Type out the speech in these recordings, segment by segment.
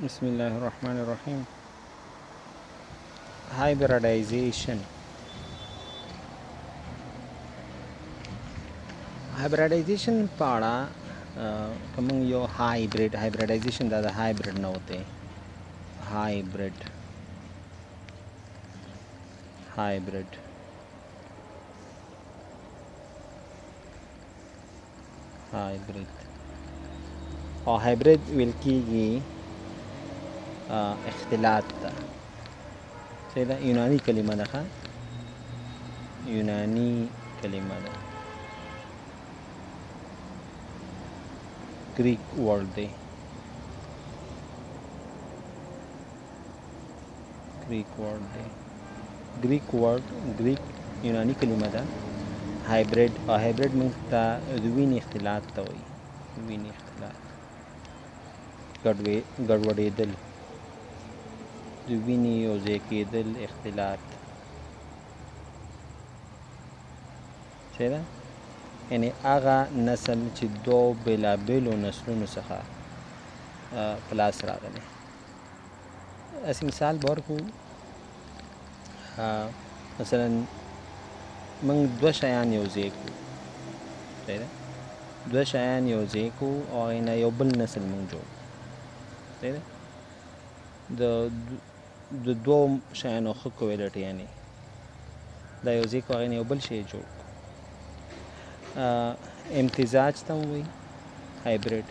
बिस्मिल्लाहिर्रहमानिर्रहीम। Hybridisation hybridisation पाड़ा कमंग यो हाइब्रिडाइजेशन दादा हाइब्रिड न होते हाइब्रिड हाइब्रिड हाइब्रिड और हाइब्रिड विल्की اختلاط سيدا يوناني كلمة ده يوناني كلمة ده ग्रीक वर्ड दे ग्रीक वर्ड ग्रीक यूनानी कलिमा ده हाइब्रिड और हाइब्रिड में تا دوین اختلاط ته وایي دوین اختلاط ګډوډېدل د وینې یوځای کېدل اختلاط څه ده یعنی هغه نسل چې دوه بېلابېلو نسلونو څخه په لاس راغلی داسې مثال به ورکړو مثلا موږ دوه شیان یوځای کړو صحیح ده دوه شیان یوځای کړو او هغې نه یو بل نسل موږ جوړ صحیح ده د دوو شیانو ښه کویلټي یعنې دا یوځای کړو هغې نه یو بل شی جوړ کړو امتزاج ته هم وایي هایبریډ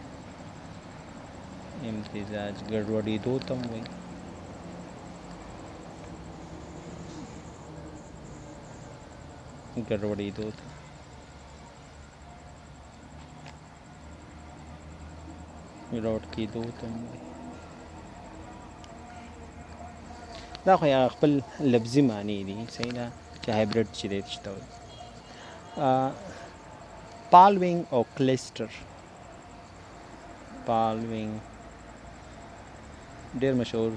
امتزاج ګډوډېدو ته هم وایي ګډوډېدو ته ګډوډ کېدو ته هم وایي دا خو یا خپل لفظي معنی دي صحیح ده چې هایبریډ چې دی څه ته وایي پالوینګ او کلیسټر پالوینګ ډېر مشهور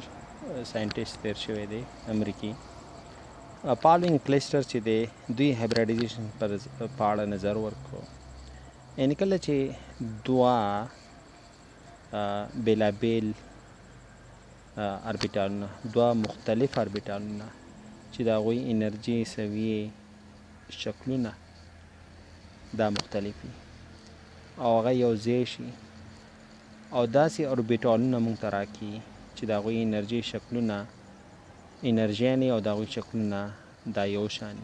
ساینټیسټ تېر شوی دی امریکي پالوینګ کلیسټر چې دی دوی هایبریډایزیشن په اړه نظر ورکړو یعنې کله چې دوه بېلابېل اربیټالونه دوه مختلف اربیټالونه چې د هغوی انرژي سویې شکلونه دا مختلف وي او هغه یو ځای شي او داسې اربیټالونه موږ ته راکړي چې د هغوی انرژي شکلونه انرژیانې او د هغوی شکلونه دا یو شان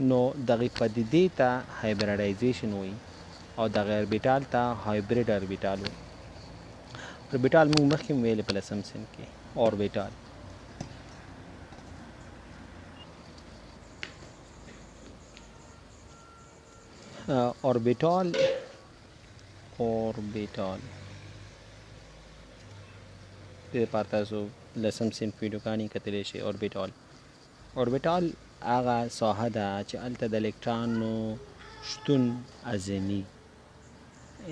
نو دغې پدیدې ته هایبریډایزیشن وایي او دغې اربیټال ته هایبریډ اربیټال وایي اوربیټال موږ مخکې هم ویلې په لسم صنف کې اوربیټال اوربیټال دې لپاره تاسو لسم صنف ویډیوګانې کتلی شئ اوربیټال هغه ساحه ده چې هلته د الکترانو شتون اعظمي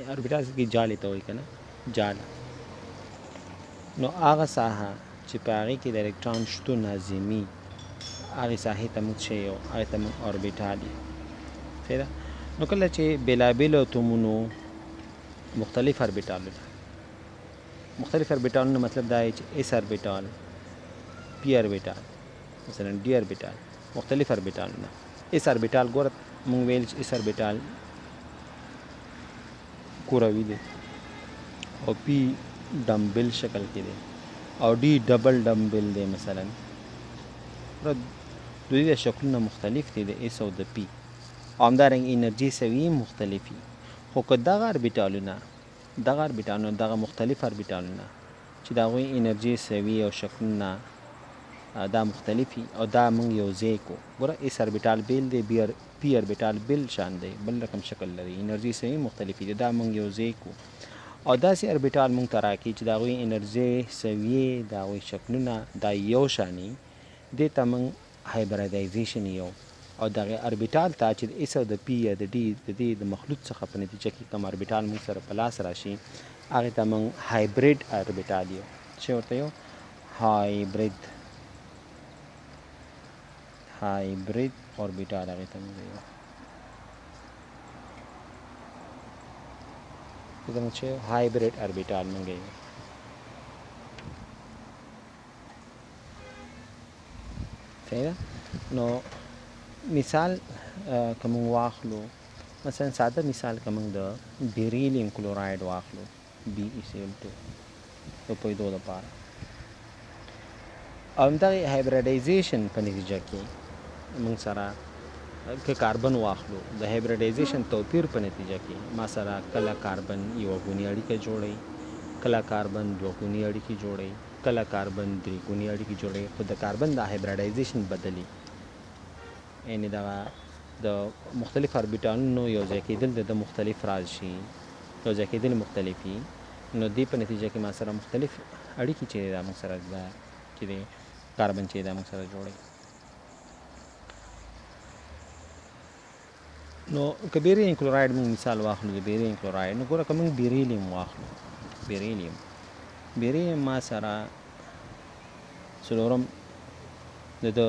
اوربیټال کې جالې ته وایي که نه جال نو هغه ساحه چې په هغې کې د الکتران شتون اعظمي هغې ساحې ته موږ څه یو هغې ته موږ اوربیټال یو صحیح ده نو کله چې بېلابېلو اتومونو مختلف اربیټالونه مطلب دا دی چې اس اربیټال پی اربیټال مثلا ډي اربیټال مختلف اربیټالونه اس اربیټال ګوره موږ ویل چې اس اربیټال کوروي دی او پی ډمبل شکل کې دی او ډي ډبل ډمبل دی مثلا دوی د شکلونه مختلف دي د اس او د پی او همدارنګه انرژي سویې مختلفي خو که دغه اربیټالونه دغه مختلف اربیټالونه چې د هغوی انرژي سویې او شکلونه دا مختلفي او دا موږ یو ځای کړو ګوره اس اربیټال بیل دی پی اربیټال بیل شان دی بل رقم شکل لري انرژي سویې مختلفي دي دا موږ یو ځای کړو او داسې اربیټال موږ ته راکړي چې د هغوی انرژي سویې د هغوی شکلونه دا یو شاني دې ته موږ هایبریډایزیشن یو او دغه اربیټال ته چې د اس او د پی یا د ډي د دې د مخلوط څخه په نتیجه کې کوم اربیټال موږ سره په لاس راشي هغې ته موږ هایبریډ اربیټال یو څه ورته یو هایبریډ اوربیټال هغې ته موږ یو زموږ چې هایبریډ اربیټال موږ یو صحیح ده. نو مثال کوم واخلو، مثلا ساده مثال کوم د بیریلیم کلوراید واخلو BeCl2 په پیدو لپاره، او دغه هایبریډایزیشن په نتیجه کې موږ سره که کاربن واخلو، د هایبریډایزیشن توپیر په نتیجه کې ما سره کله کاربن یو غونی اړیکه جوړي، کله کاربن دوه غونی اړیکې جوړي، کله کاربن درې غونی اړیکې جوړي. خو د کاربن د هایبریډایزیشن بدلی، یعنی دغه د مختلف اربیټالونو یو ځای کېدل د مختلف راز شي، یو ځای کېدل مختلفي، نو دې په نتیجه کې ما سره مختلف اړیکې چې دا موږ سره دا چې د کاربن چې دا موږ سره جوړي. نو که بیریلیم کلوراید موږ مثال واخلو د بیریلیم کلوراید، نو ګوره که موږ بیریلیم واخلو، بیریلیم ما سره څلورم د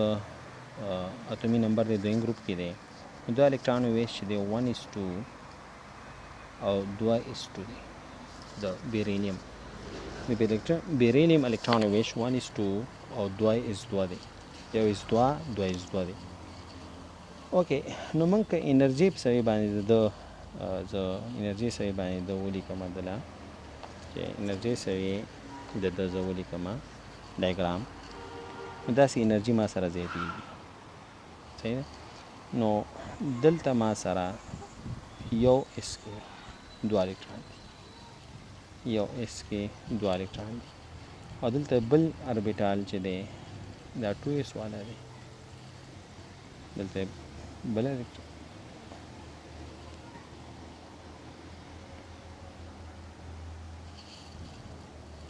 اتومي نمبر د دویم ګروپ کې دی، دو الکترون ویش چې دی 1:2 او 2:2 دی د بیریلیم. د بیریلیم الکترون ویش 1:2 او 2:2 دی، 1:2 2:2 دی. اوکې، نو موږ که انرژي په سوی باندې زه انرژي سوی باندې د ولیکم دله چې انرژي سوی د زه ولیکم ډایګرام، نو داسې انرژي ما سره زیاتېږي. صحیح ده. نو دلته ما سره یو اس کې دوه الکترون دي، یو اس کې دوه الکترون دي، او دلته بل اربیټال چې دی دا 2s والا دی، دلته بل الکترون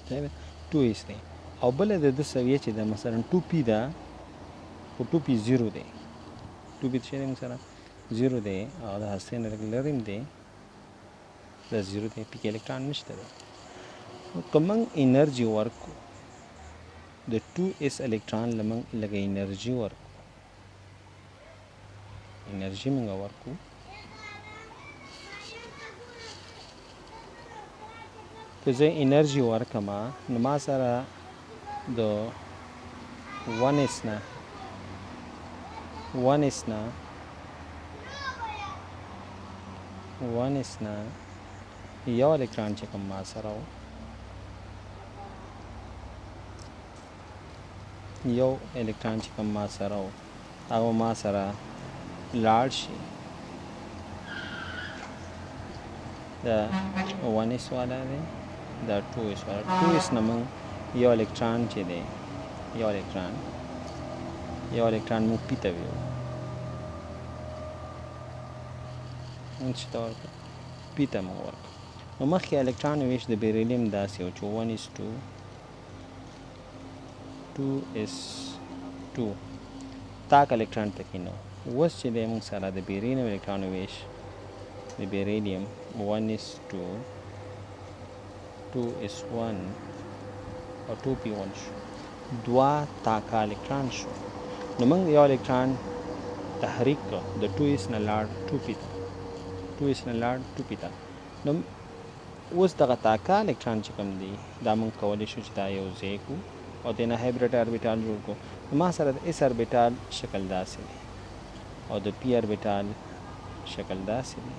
صحیح ده 2s دی، او بل د سویه چې ده مثلا 2p ده، خو 2p 0 دی، 2p چې دی موږ سره 0 دی، او د هستې نه لږ لرې هم دی، دا 0 دی، پی کې الکترون نشته دی. که موږ انرژي ورکو د 2s الکترون له موږ لږه انرژي ورکو، انرژي موږ ورکو، که زه انرژي ورکما نو ما سره د 1s نه یو الکترون چې کوم ما سره و، یو الکترون چې کوم ما سره و هغه ما سره لاړ شي، دا 1s والا دی، دا 2s والا. 2s نه موږ یو الکترون چې دی، یو الکترون موږ پی ته ویو، موږ چې ته ورکړو پی ته موږ ورکړو. نو مخکې الکترون ویش د بیریلیم داسې و چې 1:2 2s2 تاک الکترون پکې نه و. اوس چې دی موږ سره د بیریلیم الکترون ویش د بیریلیم 1:2 2s1 او 2p1 شو، دوه تاکه الکترون شو. نو موږ یو الکترون تحریک کړ د 2s نه لاړ 2p ته، 2s نه لاړ 2p ته. نو اوس دغه تاکه الکترون چې کوم دی دا موږ کولی شو چې دا یو ځای کړو او دې نه هایبریډ اربیټال جوړ کړو. نو ما سره د اس اربیټال شکل داسې دی او د پی اربیټال شکل داسې دی.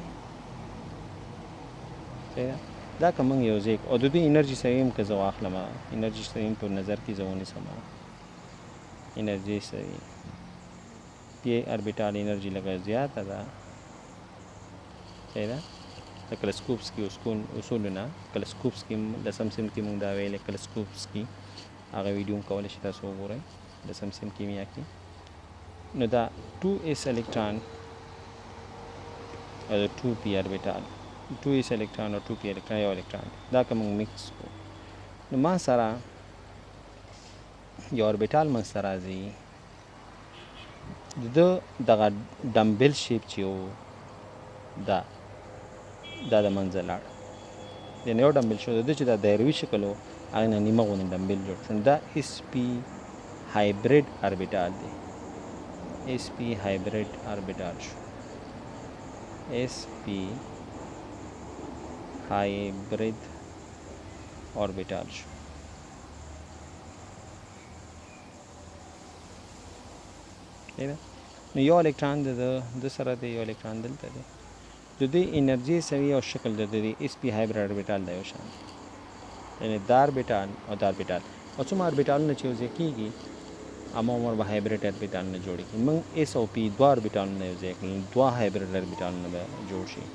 دا که موږ یو ځای او د دوی انرژي سوي هم که زه واخلم، انرژي سوي هم په نظر کې زه ونیسم، انرژي سوي پی اربیټال انرژي لږه زیاته ده. صحیح ده. د کلسکوپسکي اصولونه، کلسکوپسکي لسم سیم کې موږ دا ویلې، کلسکوپسکي هغه ویډیو هم کولی شئ تاسو وګورئ لسم سیم کیمیا کې. نو دا 2s الکترون او د 2p اربیټال، 2s الکترون او 2p الکترون یو الکترون دا که موږ مکس کړو، نو ما سره یو اربیټال منځته راځي، د دغه ډمبل شیپ چې و دا د منځه لاړ، یعنې یو ډمبل شو د ده چې دا دایروي شکل و هغې نه نیمه غوندې ډمبل جوړ شو. دا sp هایبریډ اربیټال دی، sp هایبریډ اربیټال شو، sp هایبریډ اوربیټال شو. صحیح ده. نو یو الکترون د سره د یو الکترون دلته دی د دې انرژي سوي او شکل د دې اس پی هایبرید اربیټال د یو شان یعنی دا اربیټال او دا اربیټال او څومره اربیټالونه چې یوځای کېږي اما عمر به هایبرید اربیټالونه جوړېږي موږ اس او پی دوه اربیټالونه یوځای کړل دوه هایبرید اربیټالونه به جوړ شي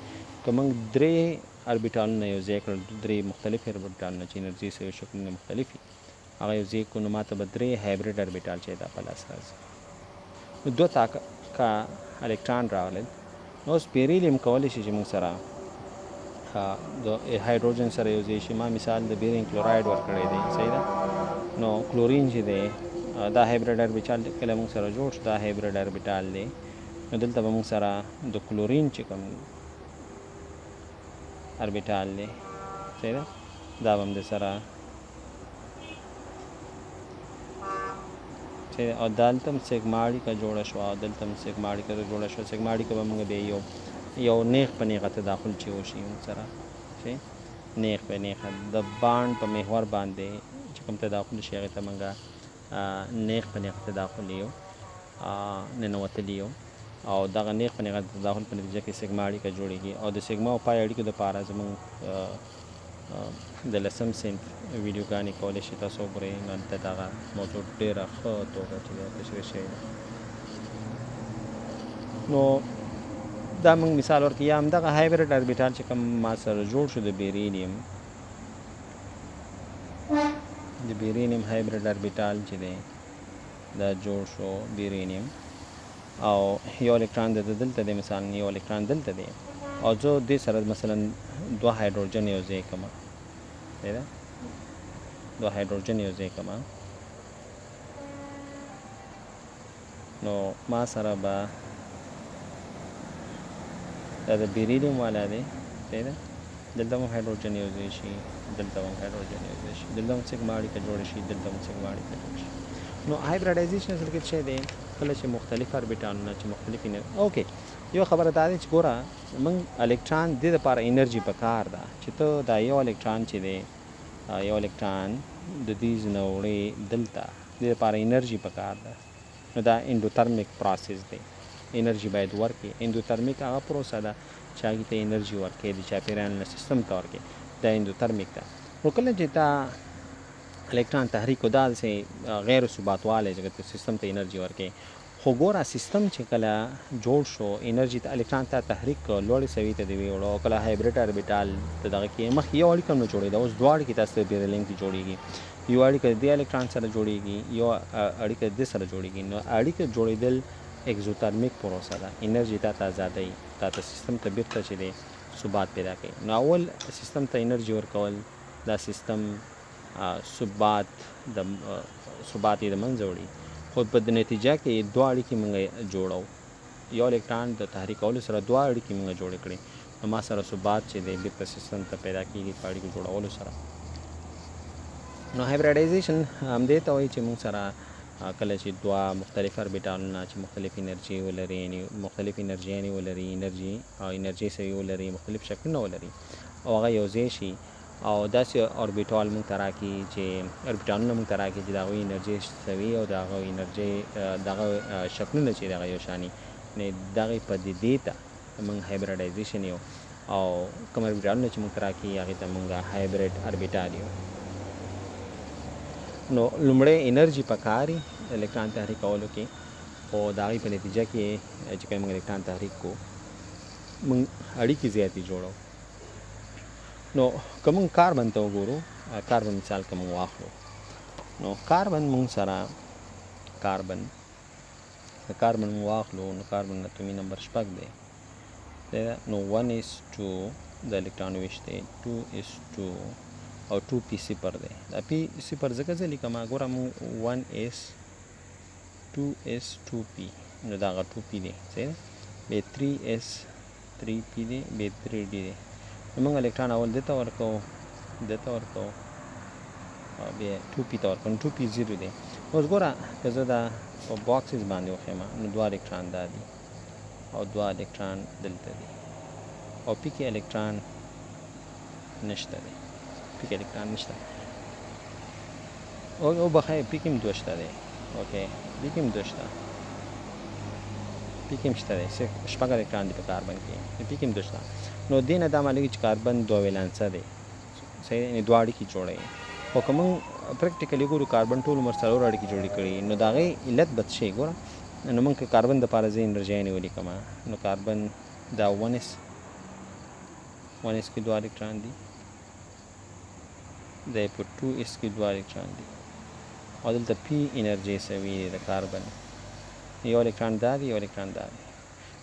که موږ درې اربیټالونه یوځای کړل درې مختلف اربیټالونه چې انرژي سوي شکلونه مختلف وي هغه یوځای کړو نو ماته به درې هایبرید اربیټال چې دا په لاس راځي نو دوه کا الکترون راغلل نو اوس بیریلیم کولی شي چې موږ سره د هایدروجن سره یوځای شي ما مثال د بیرین کلوراید ورکړی دی صحیح ده نو کلورین چې دی دا هایبرید اربیټال کله موږ سره جوړ شو دا هایبرید اربیټال دی نو دلته به موږ سره د کلورین چې کوم اربیټال دی صحیح ده دا به هم د سره او دلته هم سیګما اړیکه جوړه شوه او دلته هم سیګما اړیکه جوړه شوه سیګما اړیکه به موږ بیا یو نیغ په نیغه تداخل چې وشي موږ سره چې نیغ په نیغه د بانډ په محور باندې چې کوم تداخل شي هغې ته موږ نیغ په نیغه تداخل یو ننوتلي یو او دغه نیغ په نیغه تداخل په نتیجه کې سیګما اړیکه جوړېږي او د سیګما او پای اړیکو دپاره زموږ د لسم صنف ویډیوګانې کولی شي تاسو وګورئ نو هلته دغه موضوع ډېره ښه توګه چې دی تشریح شوې ده نو دا موږ مثال ورکړو یا همدغه هایبرید اربیټال چې کوم ما سره جوړ شو د بیرینیم هایبرید اربیټال چې دی دا جوړ شو بیرینیم او یو الکترون د دلته دی مثلا یو الکترون دلته دی او زه دې سره مثلا دوه هایدروجن یو ځای کړم صحیح ده دوه هایدروجن یو ځای کړم نو ما سره به دا د بیریلیم والا دی صحیح ده دلته هم هایدروجن یو ځای شي دلته هم هایدروجن یو ځای شي دلته هم سیګما اړیکه جوړه شي دلته هم سیګما اړیکه جوړه شي نو هایبریډایزیشن اصل کې څه دی کله چې مختلف اربیټالونه چې مختلف اوکې یو خبره دا ده چې ګوره موږ الکترون دې دپاره انرژي پکار ده چې ته دا یو الکترون چې دی یو الکترون د دې نه وړې دلته دې دپاره انرژي پکار ده نو دا اندوترمیک پروسس دی انرژي باید ورکړي اندوترمیک هغه پروسه ده چې هغې ته انرژي ورکړي د چاپېریال نه سیستم ته ورکړي دا اندوترمیک ده نو کله چې تا الکترون تحریک کو دا داسې غیر ثبات والی چې سیستم ته انرژي ورکړي خو ګوره سیستم چې کله جوړ شو انرژي ته الکترون ته تحریک لوړې سوي ته دې ویوړو او کله هایبرید اربیټال ته دغه کې مخکې یو اړیکه هم نه جوړېده اوس دوه اړیکې تاسو ته بیرلینګ کې جوړېږي یو اړیکه دې الکترون سره جوړېږي یو اړیکه دې سره جوړېږي نو اړیکه جوړېدل اکزوترمیک پروسه ده انرژي تا ته آزادوي تا ته سیستم ته بیرته چې دی ثبات پیدا کوي نو اول سیستم ته انرژي ورکول دا سیستم ثبات یې د منځه وړي خو په نتیجه کې دوه اړیکې موږ جوړو یو الکترون د تحریکولو سره دوه اړیکې موږ جوړې کړې نو ما سره ثبات چې دی بیرته سیستم ته پیدا کېږي په اړیکو جوړولو سره نو هایبریډایزیشن همدې ته وایي چې موږ سره کله چې دوه مختلف اربیټالونه چې مختلف انرژي ولري یعنې مختلف انرژیانې ولري انرژي سوي ولري مختلف شکلونه ولري او هغه یو ځای شي او داسې اوربیټال موږ ته راکړي چې اوربیټالونه موږ ته راکړي چې د هغوی انرژي سوي او د هغوی انرژي دغه شکلونه چې دغه یو شاني دغې پدیدې ته موږ هایبریډایزیشن یو او کوم اوربیټالونه چې موږ ته راکړي هغې ته موږ هایبرید اربیټال یو نو لومړی انرژي پکاري الکترون تحریکولو کې خو د هغې په نتیجه کې چې کله موږ الکترون تحریک کو موږ اړیکې زیاتې جوړو نو که موږ کاربن ته وګورو کاربن مثال که موږ واخلو نو کاربن موږ سره کاربن موږ واخلو نو کاربن اتومي نمبر 6 دی نو 1:2 د الکترون ویش دی 2:2 او 2p صفر دی دا p صفر ځکه زه لیکم ګوره موږ 1s2s2p نو دا هغه 2p دی صحیح ده بیا 3s3p دی بیا 3d دی نو موږ الکترون اول دې ته ورکوو بیا 2p ته ورکوو نو 2p 0 دی اوس ګوره که زه دا په باکسز باندې وښیم نو دوه الکترون دا دي او دوه الکترون دلته دي او p کې الکترون نشته دی پی کې الکترون نشته او بخیر پی کې هم دوه شته دی اوکې پی کې هم دوه شته پی کې هم شته دی شپږ الکترون دي په کاربن کې پی کې هم دوه شته نو دې نه دا معلومیږي چې کاربن دوه ویلانسه دی صحیح یعنې دوه اړیکې جوړوي خو که موږ پریکټیکلی ګورو کاربن ټول عمر څلور اړیکې جوړې کړي نو د هغې علت به څه شي ګوره نو موږ که کاربن دپاره زه انرژیانې ولیکمه نو کاربن دا 1s کې دوه الکترون دي دی په 2s کې دوه الکترون دي او دلته پی انرژي سوي دی د کاربن یو الکترون دا دی یو الکترون دا دی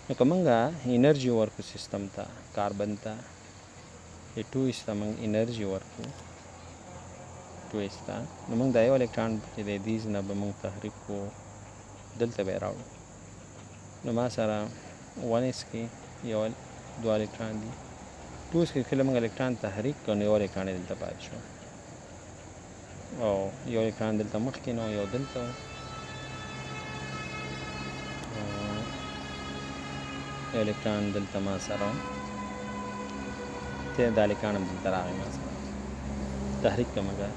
نو که موږ انرژي ورکو سیستم ته کاربن ته د 2s ته موږ انرژي ورکو 2s ته نو موږ دا یو الکترون چې دی دیز نه به موږ تحریک کو دلته به یې راوړو نو ما سره 1s کې یو دوه الکترون دي 2s کې کله موږ الکترون تحریک کړو نو یو الکترون یې دلته پاتې شو او یو الکترون دلته مخکې نو یو دلته یو الکترون دلته ما سره ته دا الکترون هم دلته راغی ما سره تحریک کومه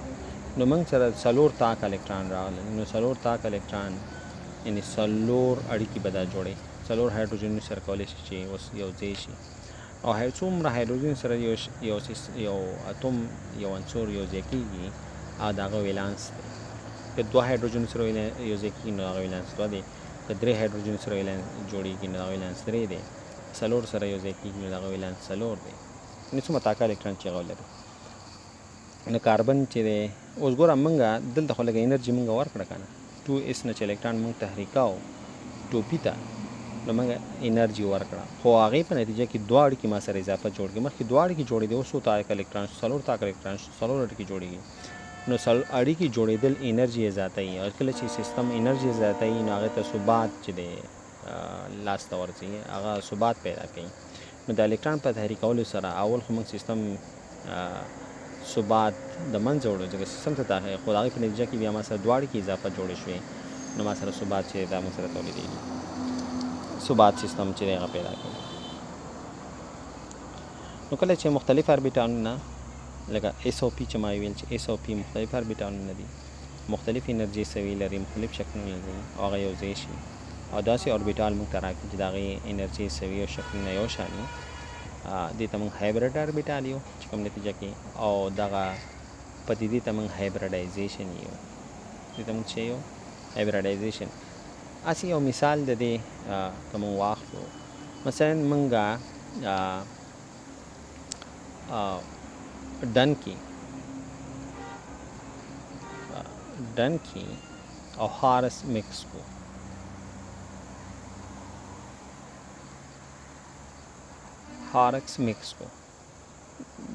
نو موږ سره څلور تاک الکترون راغلی نو څلور تاک الکترون یعنې څلور اړیکې به دا جوړې څلور هایدروجنونه سره کولی شي چې اوس یو ځای شي او څومره هایدروجن سره یو اتوم یو عنصر یو ځای کېږي او د هغه ویلانس دی که دوه هایدروجن سره یو ځای کېږي نو هغه ویلانس دوه دی که درې هایدروجن سره جوړېږي نو هغه ویلانس درې دی څلور سره یو ځای کېږي نو د هغه ویلانس څلور دی یعنې څومره طاقه الکترون چې هغه ولري نو کاربن چې دی اوس ګوره موږ دلته خو لږه انرژي موږ ورکړه که نه 2s نه چې الکترون موږ تحریکاو 2p ته نو موږ انرژي ورکړه خو هغې په نتیجه کې دوه اړیکې ما سره اضافه جوړ کړي مخکې دوه اړیکې جوړېدې اوس څو طاقه الکترون څلور طاقه الکترون څلور اړیکې جوړېږي نو اړیکې جوړېدل انرژي یې زیاتوي او کله چې سیستم انرژي زیاتوي نو هغې ته ثبات چې دی لاسته ورځي هغه ثبات پیدا کوي نو د الکترون په تحریکولو سره اول خو موږ سیستم ثبات د منځه وړو ځکه سیستم ته داخل خو د هغې په نتیجه کې بیا ما سره دوه اړیکې اضافه جوړې شوې نو ما سره ثبات چې دا موږ سره تولیدېږي ثبات سیستم چې دی هغه پیدا کوي نو کله چې مختلف اربیټالونه لکه اس او پی چې ما ویل چې اس او پی مختلف اربیټالونه دي مختلف انرژي سوي لري مختلف شکلونه لري او هغه یو ځای شي او داسې اوربیټال موږ ته راکړي چې د هغې انرژي سوي او شکلونه یو شان وي دې ته موږ هایبریډ اربیټال یو چې کوم نتیجه کې او دغه پدیدې ته موږ هایبریډایزیشن یو دې ته موږ څه یو هایبریډایزیشن اسی یو مثال د دې که موږ واخلو مثلا موږ ډنکي او هارس مکس کو هارکس مکس کو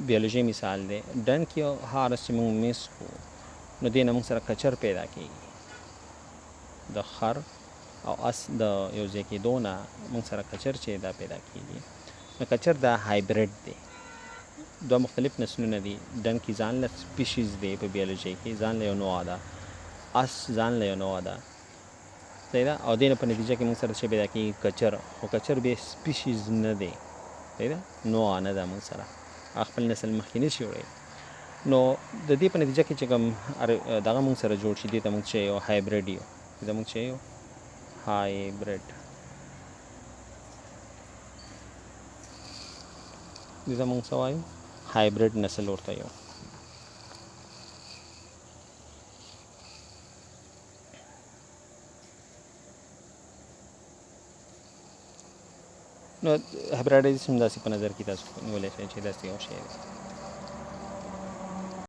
بیولوژي مثال دی ډنکي او هارس چې موږ مکس کو نو دې نه موږ سره کچر پیدا کېږي د خر او اس د یو ځای کېدو نه موږ سره کچر چې دا پیدا کېږي نو کچر دا هایبریډ دی دوه مختلف نسلونه دي ډنکي ځان له سپیشیز دی په بیولوژي کې ځان له یو نوع ده اس ځان له یو نوع ده صحیح ده او دې نه په نتیجه کې موږ سره څه پیدا کېږي کچر خو کچر بیا سپیشیز نه دی صحیح ده نوع نه ده موږ سره خپل نسل مخکې نه شي وړی نو د دې په نتیجه کې چې کوم دغه موږ سره جوړ شي دې ته موږ څه یو هایبریډ یو دې ته موږ څه یو هایبریډ دې ته موږ څه وایو هایبریډ نسل ورته یو نو هایبریډایزیشن داسې په نظر کې تاسو نیولی شئ چې داسې یو شی دی